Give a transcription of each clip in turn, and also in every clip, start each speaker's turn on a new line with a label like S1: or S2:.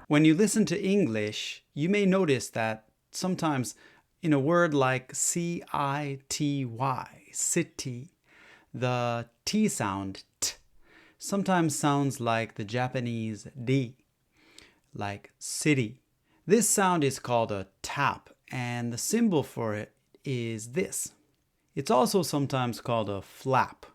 S1: When you listen to English, you may notice that sometimes in a word like C-I-T-Y, city, the T sound, t, sometimes sounds like the Japanese D, like city. This sound is called a tap, and the symbol for it is this. It's also sometimes called a flap.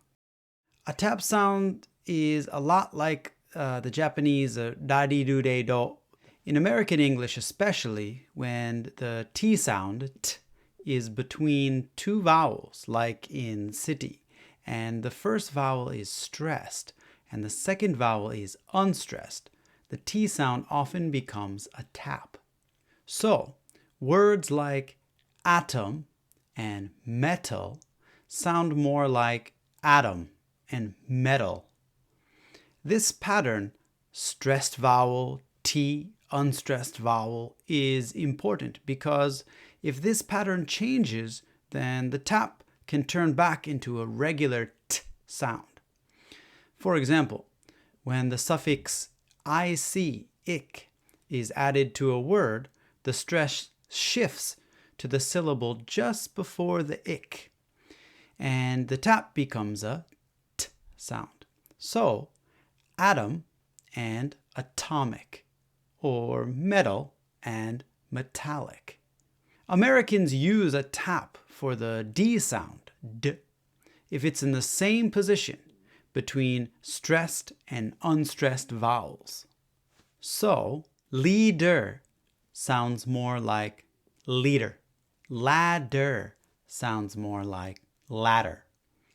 S1: A tap sound is a lot like the Japanese da-di-do-de-do. In American English especially, when the T sound, t, is between two vowels, like in city, and the first vowel is stressed, and the second vowel is unstressed, the T sound often becomes a tap. So, words like atom and metal sound more like atom and metal. This pattern, stressed vowel, T, unstressed vowel, is important because if this pattern changes, then the tap can turn back into a regular T sound. For example, when the suffix ic is added to a word, the stress shifts to the syllable just before the ic, and the tap becomes a T sound. So, atom and atomic, or metal and metallic. Americans use a tap for the D sound, D, if it's in the same position between stressed and unstressed vowels. So, leader sounds more like leader. Ladder sounds more like ladder.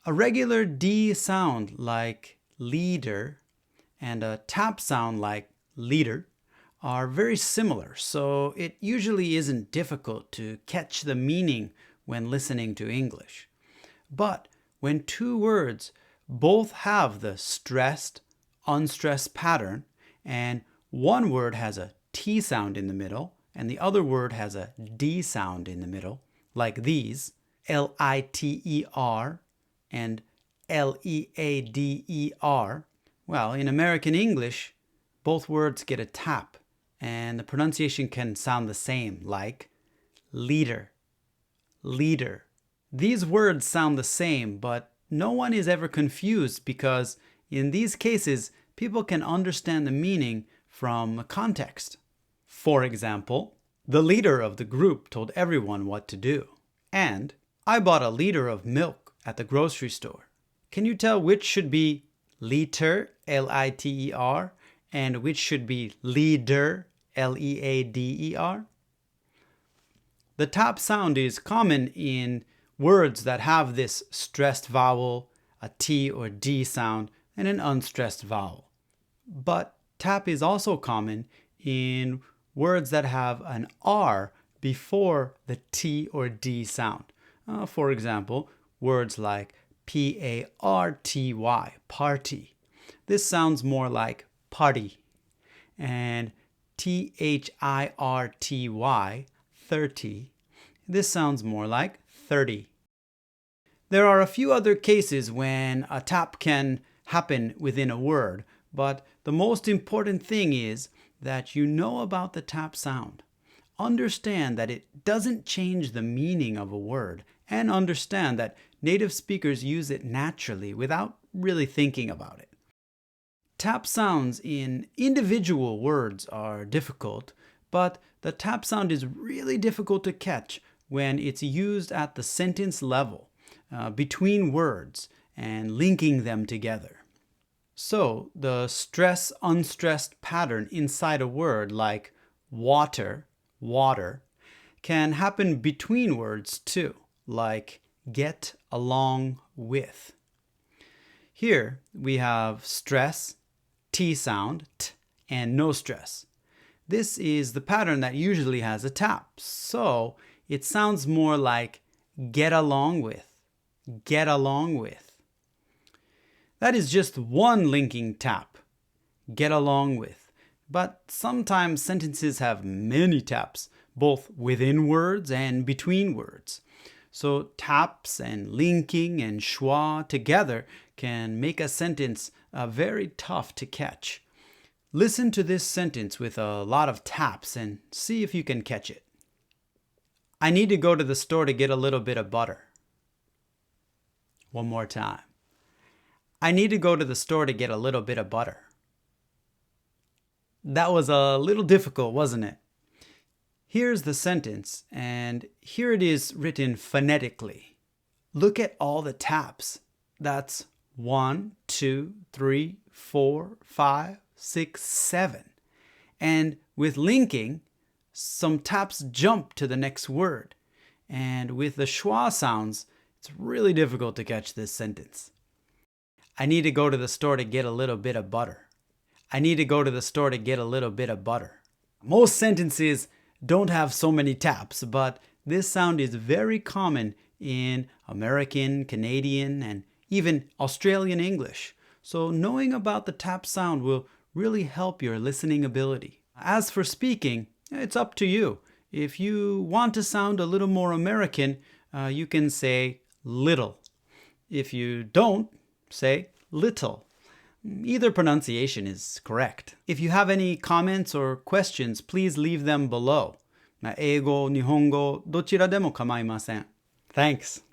S1: A regular D sound like leader and a tap sound like leader are very similar, so it usually isn't difficult to catch the meaning when listening to English. But when two words both have the stressed, unstressed pattern, and one word has a T sound in the middle, and the other word has a D sound in the middle, like these, L-I-T-E-R and L-E-A-D-E-R, well, in American English, both words get a tap, and the pronunciation can sound the same, like leader, leader. These words sound the same, but no one is ever confused because in these cases, people can understand the meaning from context. For example, the leader of the group told everyone what to do. And I bought a liter of milk at the grocery store. Can you tell which should be liter, L-I-T-E-R, and which should be leader, L-E-A-D-E-R? The tap sound is common in words that have this stressed vowel, a T or D sound, and an unstressed vowel. But tap is also common in words that have an R before the T or D sound. For example, words like P-A-R-T-Y, party. This sounds more like party. And T-H-I-R-T-Y, 30. This sounds more like 30. There are a few other cases when a tap can happen within a word, but the most important thing is that you know about the tap sound. Understand that it doesn't change the meaning of a word, and understand that native speakers use it naturally without really thinking about it. Tap sounds in individual words are difficult, but the tap sound is really difficult to catch when it's used at the sentence level, between words, and linking them together. So, the stress-unstressed pattern inside a word like water, water, can happen between words too, like get along with. Here we have stress, T sound, T, and no stress. This is the pattern that usually has a tap, so it sounds more like get along with, get along with. That is just one linking tap, get along with. But sometimes sentences have many taps, both within words and between words. So taps and linking and schwa together can make a sentence very tough to catch. Listen to this sentence with a lot of taps and see if you can catch it. I need to go to the store to get a little bit of butter. One more time. I need to go to the store to get a little bit of butter. That was a little difficult, wasn't it? Here's the sentence, and here it is written phonetically. Look at all the taps. That's 1, 2, 3, 4, 5, 6, 7. And with linking, some taps jump to the next word. And with the schwa sounds, it's really difficult to catch this sentence. I need to go to the store to get a little bit of butter. I need to go to the store to get a little bit of butter. Most sentences don't have so many taps, but this sound is very common in American, Canadian, and even Australian English. So knowing about the tap sound will really help your listening ability. As for speaking, it's up to you. If you want to sound a little more American, you can say little. If you don't, say little. Either pronunciation is correct. If you have any comments or questions, please leave them below. 英語、日本語、どちらでも構いません。Thanks.